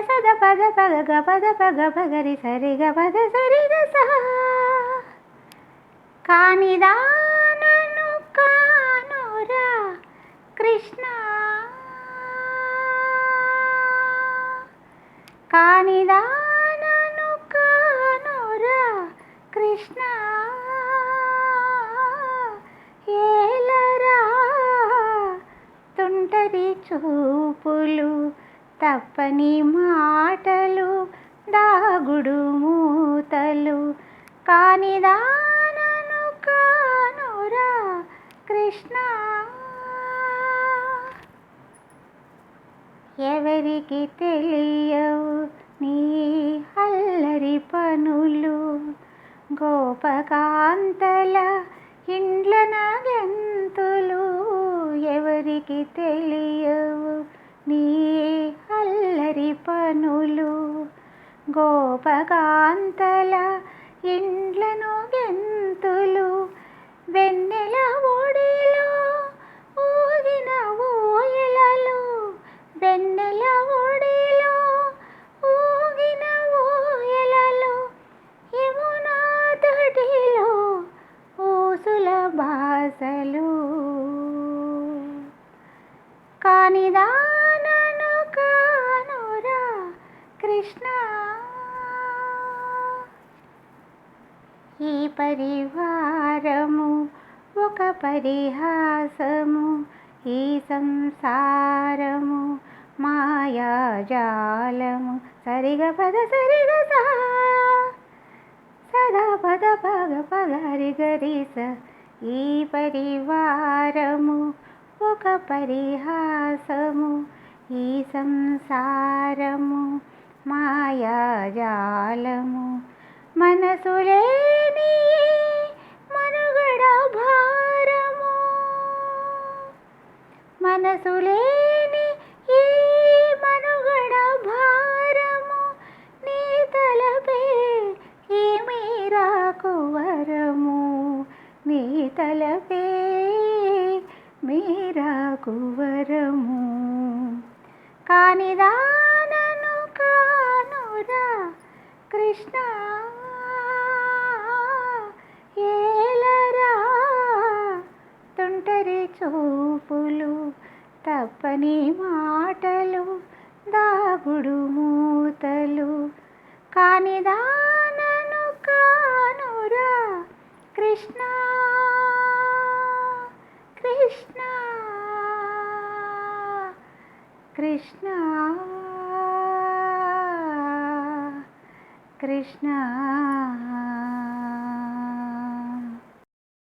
సద పద పగ గ పద పగ పగరి సరి గ పద సరి గ సా కానిదానను కానురా కృష్ణ కానిదానను కానురా కృష్ణ ఏలరా తుంటరి చూపులు తప్పని మాటలు దాగుడు మూతలు కానిదానను కానురా కృష్ణ ఎవరికి తెలియవు నీ అల్లరి పనులు గోపకాంతల ఇండ్లన గంతులు ఎవరికి తెలియవు నీ అల్లరి పనులు గోపకాంతల ఇండ్లను గంతులు వెన్నెల ఒడిలో ఊగిన ఊయలలు వెన్నెల ఒడిలో ఊగిన ఊయలలు యమునా తటిలో ఊసుల బాసలు కానిదానను కానురా కృష్ణ ఈ పరివారము ఒక పరిహాసము ఈ సంసారము మాయాజాలము సరిగ పద సరిగ సా సదా పద పగ పగరి గరిస ఈ పరివారము ఒక పరిహాసము ఈ సంసారము మాయాజాలము మనసులేని మనుగడ భారము మనసులేని ఈ మనుగడ భారము నీ తలపే ఈ మీరాకు వరము నీ తలపే మీరాకు వరము కానిదానను కానురా కృష్ణ ఏలరా తుంటరి చూపులు తప్పని మాటలు దాగుడు మూతలు కానిదానను కానురా కృష్ణ కృష్ణ కృష్ణ కృష్ణ